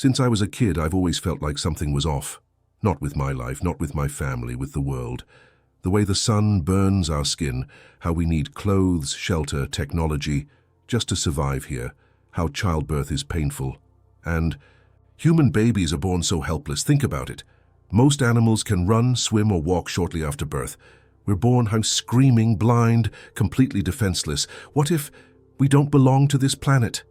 Since I was a kid, I've always felt like something was off. Not with my life, not with my family, with the world. The way the sun burns our skin, how we need clothes, shelter, technology, just to survive here, how childbirth is painful. And human babies are born so helpless. Think about it. Most animals can run, swim, or walk shortly after birth. We're born how screaming, blind, completely defenseless. What if we don't belong to this planet?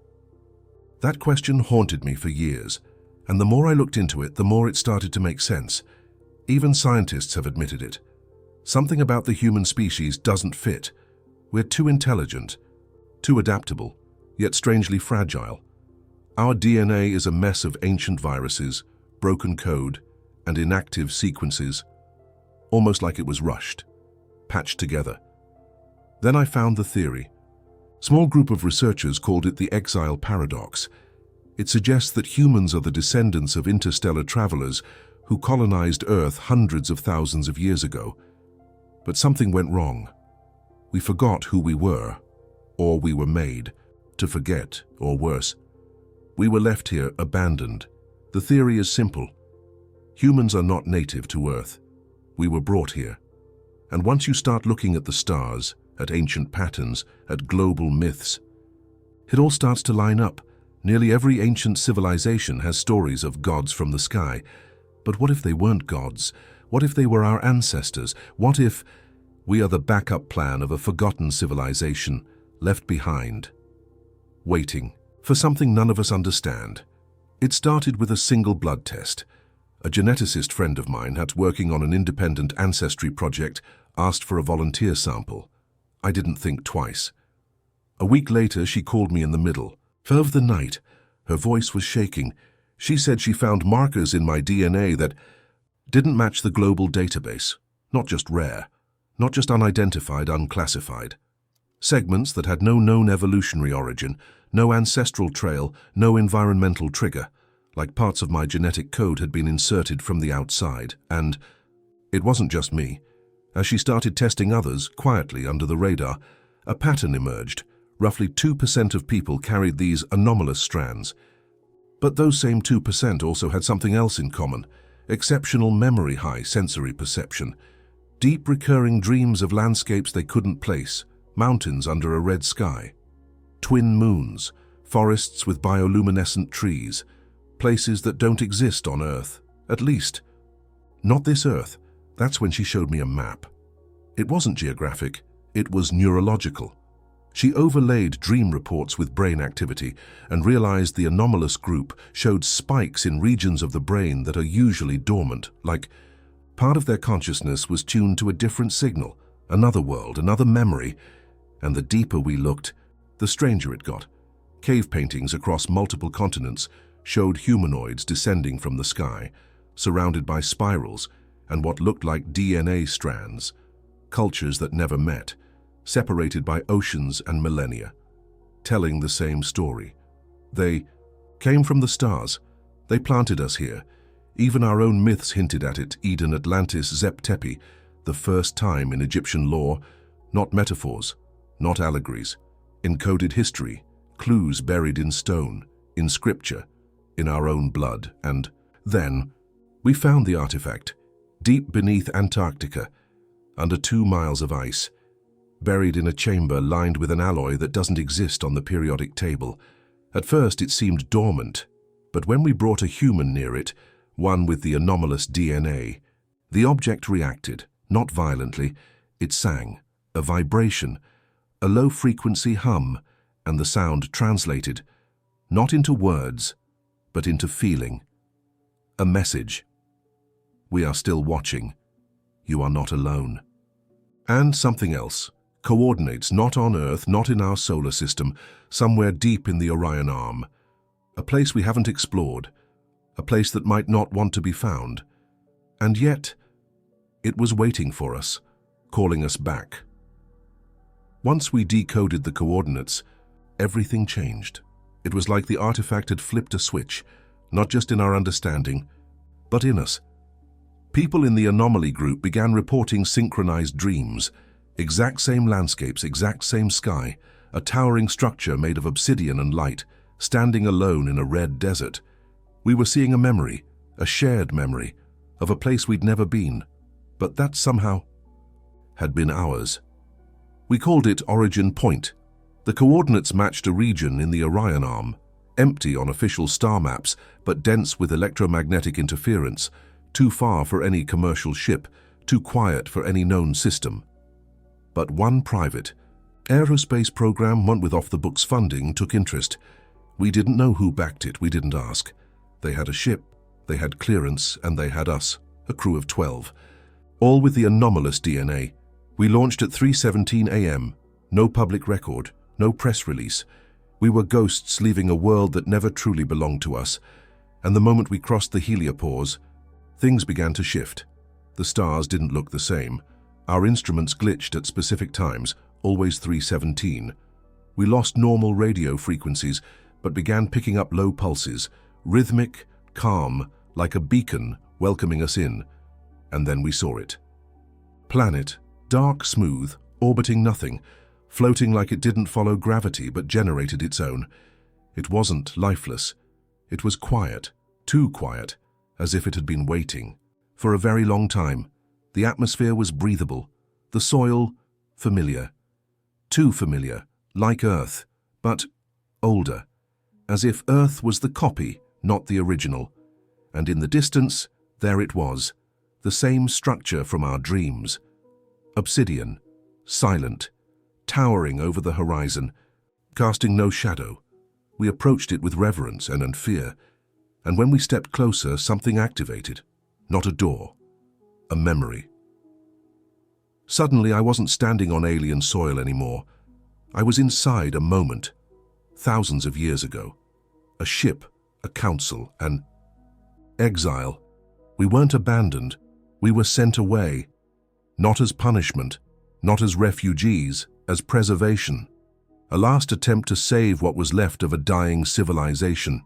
That question haunted me for years, and the more I looked into it, the more it started to make sense. Even scientists have admitted it. Something about the human species doesn't fit. We're too intelligent, too adaptable, yet strangely fragile. Our DNA is a mess of ancient viruses, broken code, and inactive sequences, almost like it was rushed, patched together. Then I found the theory. Small group of researchers called it the exile paradox. It suggests that humans are the descendants of interstellar travelers who colonized Earth hundreds of thousands of years ago. But something went wrong. We forgot who we were, or we were made to forget, or worse. We were left here abandoned. The theory is simple. Humans are not native to Earth. We were brought here. And once you start looking at the stars, at ancient patterns, at global myths, it all starts to line up. Nearly every ancient civilization has stories of gods from the sky. But what if they weren't gods? What if they were our ancestors? What if we are the backup plan of a forgotten civilization left behind, waiting for something none of us understand? It started with a single blood test. A geneticist friend of mine, working on an independent ancestry project, asked for a volunteer sample. I didn't think twice. A week later, she called me in the middle of the night. Her voice was shaking. She said she found markers in my DNA that didn't match the global database. Not just rare, not just unidentified, unclassified. Segments that had no known evolutionary origin, no ancestral trail, no environmental trigger, like parts of my genetic code had been inserted from the outside. And it wasn't just me. As she started testing others, quietly under the radar, a pattern emerged. Roughly 2% of people carried these anomalous strands. But those same 2% also had something else in common: exceptional memory, high sensory perception, deep recurring dreams of landscapes they couldn't place, mountains under a red sky, twin moons, forests with bioluminescent trees, places that don't exist on Earth, at least. Not this Earth. That's when she showed me a map. It wasn't geographic, it was neurological. She overlaid dream reports with brain activity and realized the anomalous group showed spikes in regions of the brain that are usually dormant, like part of their consciousness was tuned to a different signal, another world, another memory. And the deeper we looked, the stranger it got. Cave paintings across multiple continents showed humanoids descending from the sky, surrounded by spirals and what looked like DNA strands, cultures that never met, separated by oceans and millennia, telling the same story. They came from the stars. They planted us here. Even our own myths hinted at it: Eden, Atlantis, Zep Tepi, the first time in Egyptian lore. Not metaphors, not allegories. Encoded history, clues buried in stone, in scripture, in our own blood. And then we found the artifact, deep beneath Antarctica, under 2 miles of ice, buried in a chamber lined with an alloy that doesn't exist on the periodic table. At first it seemed dormant, but when we brought a human near it, one with the anomalous DNA, the object reacted, not violently. It sang, a vibration, a low-frequency hum, and the sound translated, not into words, but into feeling. A message. We are still watching. You are not alone. And something else. Coordinates, not on Earth, not in our solar system, somewhere deep in the Orion Arm. A place we haven't explored. A place that might not want to be found. And yet, it was waiting for us, calling us back. Once we decoded the coordinates, everything changed. It was like the artifact had flipped a switch, not just in our understanding, but in us. People in the anomaly group began reporting synchronized dreams, exact same landscapes, exact same sky, a towering structure made of obsidian and light, standing alone in a red desert. We were seeing a memory, a shared memory, of a place we'd never been, but that somehow had been ours. We called it Origin Point. The coordinates matched a region in the Orion Arm, empty on official star maps, but dense with electromagnetic interference, too far for any commercial ship, too quiet for any known system. But one private aerospace program, one with off-the-books funding, took interest. We didn't know who backed it, we didn't ask. They had a ship, they had clearance, and they had us, a crew of 12. All with the anomalous DNA. We launched at 3:17 a.m. No public record, no press release. We were ghosts leaving a world that never truly belonged to us. And the moment we crossed the heliopause, things began to shift. The stars didn't look the same. Our instruments glitched at specific times, always 3:17. We lost normal radio frequencies, but began picking up low pulses, rhythmic, calm, like a beacon welcoming us in. And then we saw it. Planet, dark, smooth, orbiting nothing, floating like it didn't follow gravity but generated its own. It wasn't lifeless. It was quiet, too quiet, as if it had been waiting. For a very long time, the atmosphere was breathable, the soil familiar. Too familiar, like Earth, but older, as if Earth was the copy, not the original. And in the distance, there it was, the same structure from our dreams. Obsidian, silent, towering over the horizon, casting no shadow. We approached it with reverence and fear, and when we stepped closer, something activated. Not a door, a memory. Suddenly, I wasn't standing on alien soil anymore. I was inside a moment, thousands of years ago. A ship, a council, an exile. We weren't abandoned. We were sent away. Not as punishment, not as refugees, as preservation. A last attempt to save what was left of a dying civilization.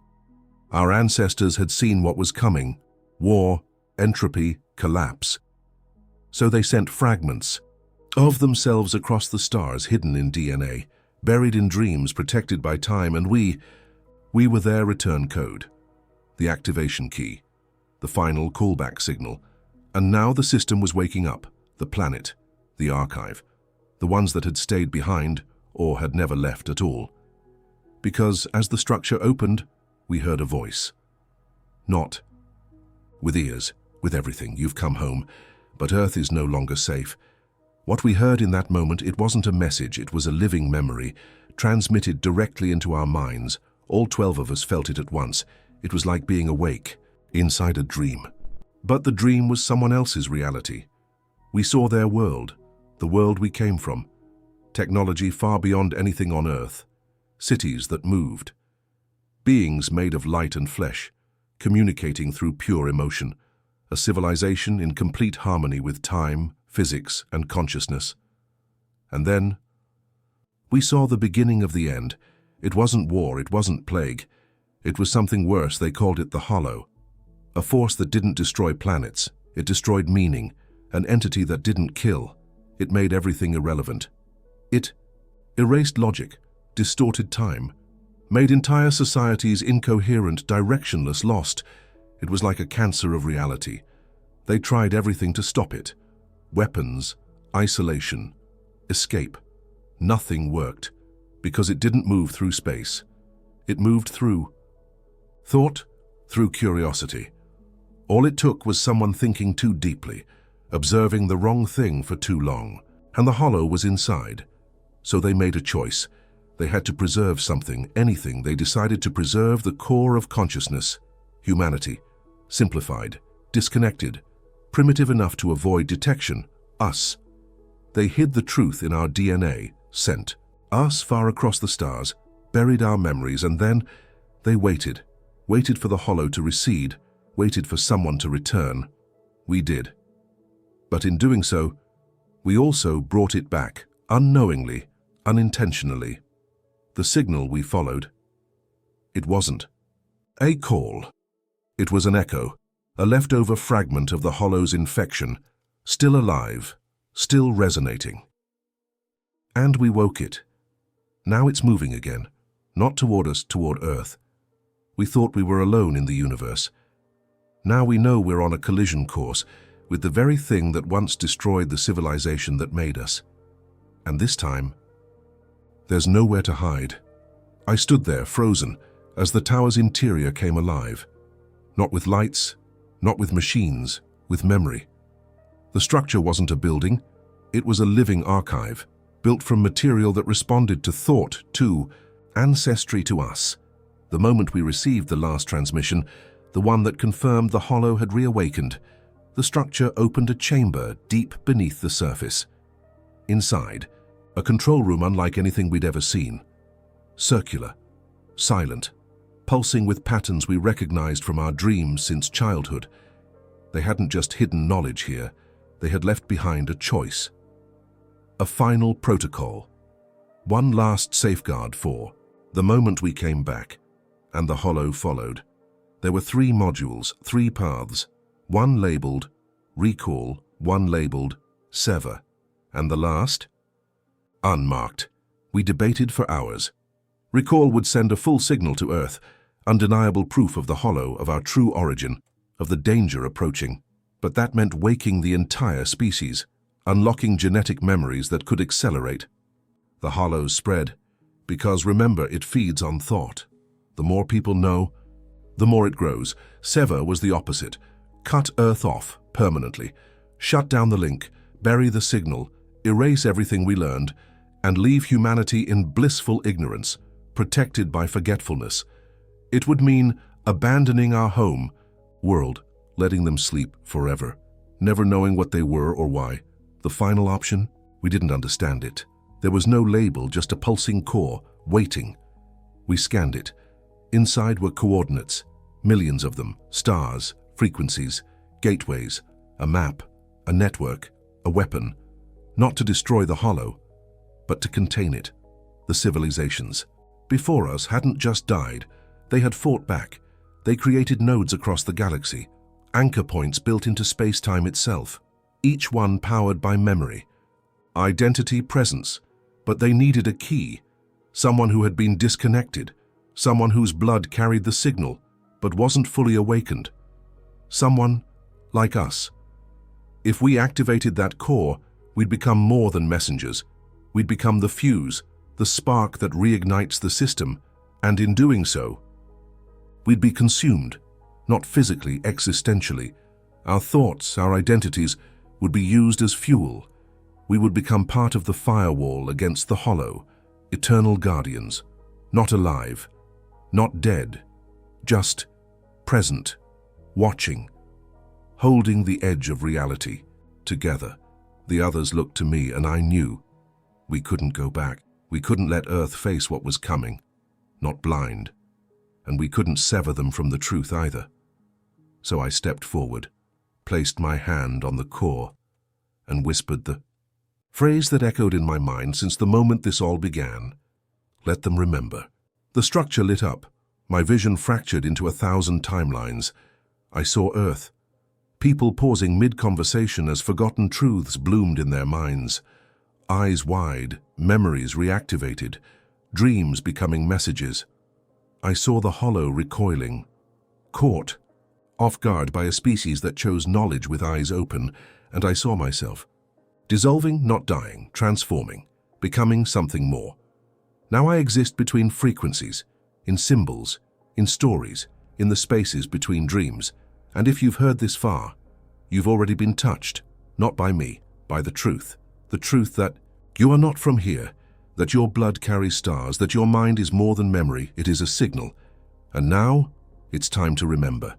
Our ancestors had seen what was coming: war, entropy, collapse. So they sent fragments of themselves across the stars, hidden in DNA, buried in dreams, protected by time, and we were their return code, the activation key, the final callback signal. And now the system was waking up, the planet, the archive, the ones that had stayed behind or had never left at all. Because as the structure opened, we heard a voice. Not with ears, with everything, you've come home, but Earth is no longer safe. What we heard in that moment, it wasn't a message, it was a living memory, transmitted directly into our minds. All 12 of us felt it at once. It was like being awake, inside a dream. But the dream was someone else's reality. We saw their world, the world we came from. Technology far beyond anything on Earth. Cities that moved. Beings made of light and flesh, communicating through pure emotion. A civilization in complete harmony with time, physics, and consciousness. And then, we saw the beginning of the end. It wasn't war, it wasn't plague. It was something worse. They called it the Hollow. A force that didn't destroy planets. It destroyed meaning. An entity that didn't kill. It made everything irrelevant. It erased logic, distorted time, made entire societies incoherent, directionless, lost. It was like a cancer of reality. They tried everything to stop it. Weapons, isolation, escape. Nothing worked, because it didn't move through space. It moved through thought, through curiosity. All it took was someone thinking too deeply, observing the wrong thing for too long, and the Hollow was inside. So they made a choice. They had to preserve something, anything. They decided to preserve the core of consciousness, humanity, simplified, disconnected, primitive enough to avoid detection, us. They hid the truth in our DNA, sent us far across the stars, buried our memories, and then they waited for the Hollow to recede, waited for someone to return. We did. But in doing so, we also brought it back, unknowingly, unintentionally. The signal we followed, it wasn't a call. It was an echo, a leftover fragment of the Hollow's infection, still alive, still resonating. And we woke it. Now it's moving again, not toward us, toward Earth. We thought we were alone in the universe. Now we know we're on a collision course with the very thing that once destroyed the civilization that made us. And this time, there's nowhere to hide. I stood there, frozen, as the tower's interior came alive. Not with lights, not with machines, with memory. The structure wasn't a building, it was a living archive, built from material that responded to thought, to ancestry, to us. The moment we received the last transmission, the one that confirmed the hollow had reawakened, the structure opened a chamber deep beneath the surface. Inside, a control room unlike anything we'd ever seen. Circular, silent, pulsing with patterns we recognized from our dreams since childhood. They hadn't just hidden knowledge here, they had left behind a choice. A final protocol. One last safeguard for the moment we came back, and the hollow followed. There were 3 modules, 3 paths, one labeled recall, one labeled sever, and the last? Unmarked. We debated for hours. Recall would send a full signal to Earth, undeniable proof of the hollow, of our true origin, of the danger approaching. But that meant waking the entire species, unlocking genetic memories that could accelerate. The hollow spread, because remember, it feeds on thought. The more people know, the more it grows. Sever was the opposite. Cut Earth off permanently, shut down the link, bury the signal, erase everything we learned, and leave humanity in blissful ignorance, protected by forgetfulness. It would mean abandoning our home, world, letting them sleep forever, never knowing what they were or why. The final option? We didn't understand it. There was no label, just a pulsing core, waiting. We scanned it. Inside were coordinates, millions of them, stars, frequencies, gateways, a map, a network, a weapon, not to destroy the hollow, but to contain it. The civilizations before us hadn't just died, they had fought back. They created nodes across the galaxy, anchor points built into space-time itself, each one powered by memory, identity, presence, but they needed a key, someone who had been disconnected, someone whose blood carried the signal, but wasn't fully awakened. Someone like us. If we activated that core, we'd become more than messengers. We'd become the fuse, the spark that reignites the system, and in doing so, we'd be consumed, not physically, existentially. Our thoughts, our identities, would be used as fuel. We would become part of the firewall against the hollow, eternal guardians, not alive, not dead, just present, watching, holding the edge of reality, together. The others looked to me, and I knew we couldn't go back. We couldn't let Earth face what was coming, not blind, and we couldn't sever them from the truth either. So I stepped forward, placed my hand on the core, and whispered the phrase that echoed in my mind since the moment this all began. Let them remember. The structure lit up, my vision fractured into 1,000 timelines. I saw Earth, people pausing mid-conversation as forgotten truths bloomed in their minds. Eyes wide, memories reactivated, dreams becoming messages. I saw the hollow recoiling, caught, off guard by a species that chose knowledge with eyes open, and I saw myself. Dissolving, not dying, transforming, becoming something more. Now I exist between frequencies, in symbols, in stories, in the spaces between dreams. And if you've heard this far, you've already been touched, not by me, by the truth that you are not from here, that your blood carries stars, that your mind is more than memory, it is a signal. And now, it's time to remember.